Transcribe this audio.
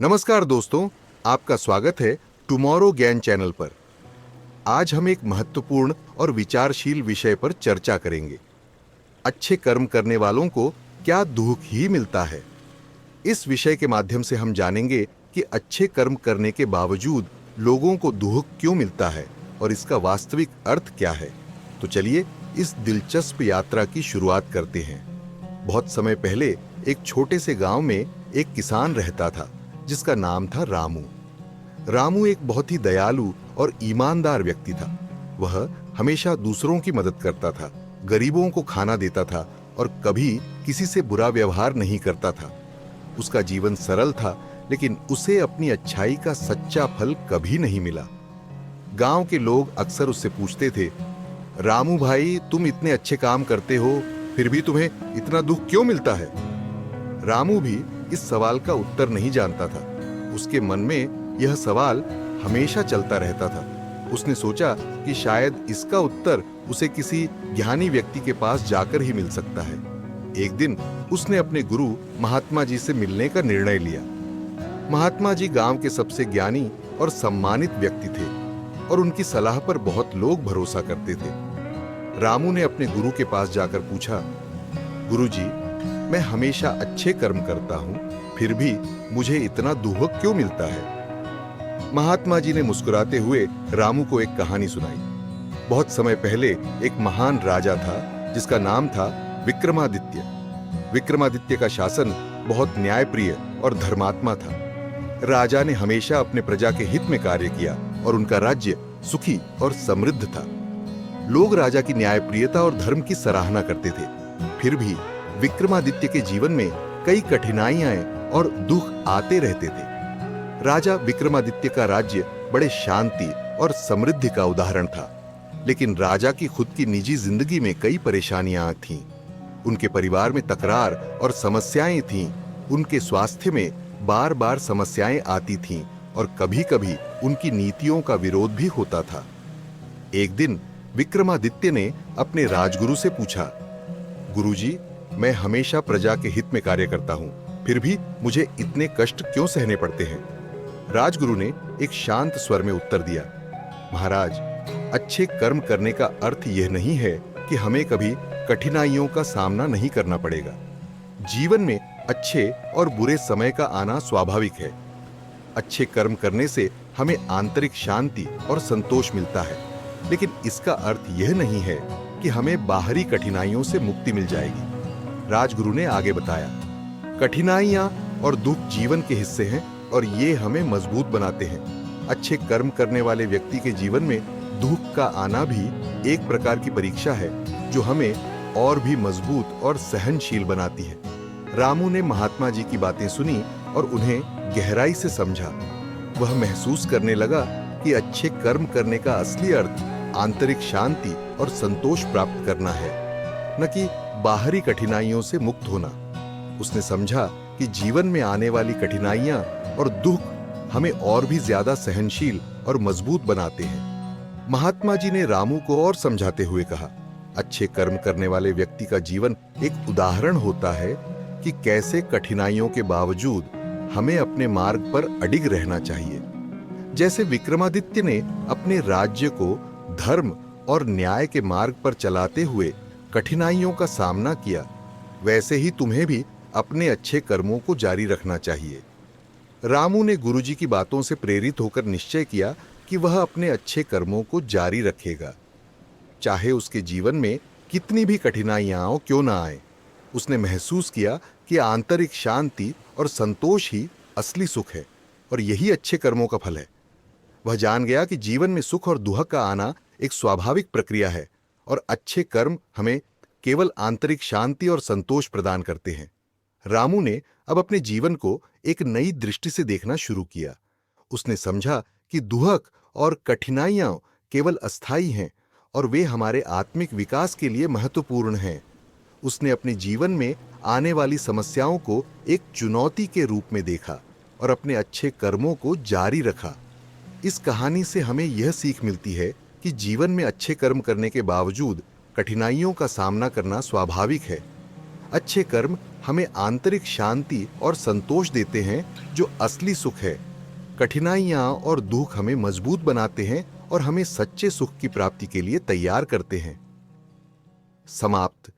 नमस्कार दोस्तों, आपका स्वागत है टुमारो ज्ञान चैनल पर। आज हम एक महत्वपूर्ण और विचारशील विषय पर चर्चा करेंगे। अच्छे कर्म करने वालों को क्या दुख ही मिलता है। इस विषय के माध्यम से हम जानेंगे कि अच्छे कर्म करने के बावजूद लोगों को दुख क्यों मिलता है और इसका वास्तविक अर्थ क्या है। तो चलिए इस दिलचस्प यात्रा की शुरुआत करते हैं। बहुत समय पहले एक छोटे से गांव में एक किसान रहता था जिसका नाम था रामू। रामू एक बहुत ही दयालु और ईमानदार व्यक्ति था। वह हमेशा दूसरों की मदद करता था, गरीबों को खाना देता था और कभी किसी से बुरा व्यवहार नहीं करता था। उसका जीवन सरल था, लेकिन उसे अपनी अच्छाई का सच्चा फल कभी नहीं मिला। गांव के लोग अक्सर उससे पूछते थे, रामू भाई, तुम इतने अच्छे काम करते हो, फिर भी तुम्हें इतना दुख क्यों मिलता है? रामू भी इस सवाल का उत्तर नहीं जानता था। उसके मन में यह सवाल हमेशा चलता रहता था। उसने सोचा कि शायद इसका उत्तर उसे किसी ज्ञानी व्यक्ति के पास जाकर ही मिल सकता है। एक दिन उसने अपने गुरु महात्मा जी से मिलने का निर्णय लिया। महात्मा जी गांव के सबसे ज्ञानी और सम्मानित व्यक्ति थे और उनकी सलाह पर बहुत लोग भरोसा करते थे। रामू ने अपने गुरु के पास जाकर पूछा, गुरुजी, मैं हमेशा अच्छे कर्म करता हूं, फिर भी मुझे इतना दुख क्यों मिलता है? महात्मा जी ने मुस्कुराते हुए रामू को एक कहानी सुनाई। बहुत समय पहले एक महान राजा था जिसका नाम था विक्रमादित्य। विक्रमादित्य का शासन बहुत न्यायप्रिय और धर्मात्मा था। राजा ने हमेशा अपने प्रजा के हित में कार्य किया और उनका राज्य सुखी और समृद्ध था। लोग राजा की न्यायप्रियता और धर्म की सराहना करते थे। फिर भी विक्रमादित्य के जीवन में कई कठिनाइयां और दुख आते रहते थे। राजा विक्रमादित्य का राज्य बड़े शांति और समृद्धि का उदाहरण था, लेकिन राजा की खुद की निजी जिंदगी में कई परेशानियां थीं। उनके परिवार में तकरार और समस्याएं थीं। उनके स्वास्थ्य में बार बार समस्याएं आती थीं और कभी-कभी उनकी नीतियों का विरोध भी होता था। एक दिन विक्रमादित्य ने अपने राजगुरु से पूछा, गुरुजी, मैं हमेशा प्रजा के हित में कार्य करता हूं, फिर भी मुझे इतने कष्ट क्यों सहने पड़ते हैं? राजगुरु ने एक शांत स्वर में उत्तर दिया, महाराज, अच्छे कर्म करने का अर्थ यह नहीं है कि हमें कभी कठिनाइयों का सामना नहीं करना पड़ेगा। जीवन में अच्छे और बुरे समय का आना स्वाभाविक है। अच्छे कर्म करने से हमें आंतरिक शांति और संतोष मिलता है, लेकिन इसका अर्थ यह नहीं है कि हमें बाहरी कठिनाइयों से मुक्ति मिल जाएगी। राजगुरु ने आगे बताया, कठिनाइयां और दुख जीवन के हिस्से हैं और ये हमें मजबूत बनाते हैं। अच्छे कर्म करने वाले व्यक्ति के जीवन में दुख का आना भी एक प्रकार की परीक्षा है जो हमें और भी मजबूत और सहनशील बनाती है। रामू ने महात्मा जी की बातें सुनी और उन्हें गहराई से समझा। वह महसूस करने लगा कि अच्छे कर्म करने का असली अर्थ आंतरिक शांति और संतोष प्राप्त करना है, न कि बाहरी कठिनाइयों से मुक्त होना। उसने समझा कि जीवन में आने वाली कठिनाइयां और दुख हमें और भी ज्यादा सहनशील और मजबूत बनाते हैं। महात्मा जी ने रामू को और समझाते हुए कहा, अच्छे कर्म करने वाले व्यक्ति का जीवन एक उदाहरण होता है कि कैसे कठिनाइयों के बावजूद हमें अपने मार्ग पर अडिग रहना चाहिए। जैसे विक्रमादित्य ने अपने राज्य को धर्म और न्याय के मार्ग पर चलाते हुए कठिनाइयों का सामना किया, वैसे ही तुम्हें भी अपने अच्छे कर्मों को जारी रखना चाहिए। रामू ने गुरुजी की बातों से प्रेरित होकर निश्चय किया कि वह अपने अच्छे कर्मों को जारी रखेगा, चाहे उसके जीवन में कितनी भी कठिनाइयां क्यों ना आए। उसने महसूस किया कि आंतरिक शांति और संतोष ही असली सुख है और यही अच्छे कर्मों का फल है। वह जान गया कि जीवन में सुख और दुख का आना एक स्वाभाविक प्रक्रिया है और अच्छे कर्म हमें केवल आंतरिक शांति और संतोष प्रदान करते हैं। रामू ने अब अपने जीवन को एक नई दृष्टि से देखना शुरू किया। उसने समझा कि दुख और कठिनाइयां केवल अस्थायी हैं और वे हमारे आत्मिक विकास के लिए महत्वपूर्ण हैं। उसने अपने जीवन में आने वाली समस्याओं को एक चुनौती के रूप में देखा और अपने अच्छे कर्मों को जारी रखा। इस कहानी से हमें यह सीख मिलती है कि जीवन में अच्छे कर्म करने के बावजूद कठिनाइयों का सामना करना स्वाभाविक है। अच्छे कर्म हमें आंतरिक शांति और संतोष देते हैं, जो असली सुख है। कठिनाइयां और दुख हमें मजबूत बनाते हैं और हमें सच्चे सुख की प्राप्ति के लिए तैयार करते हैं। समाप्त।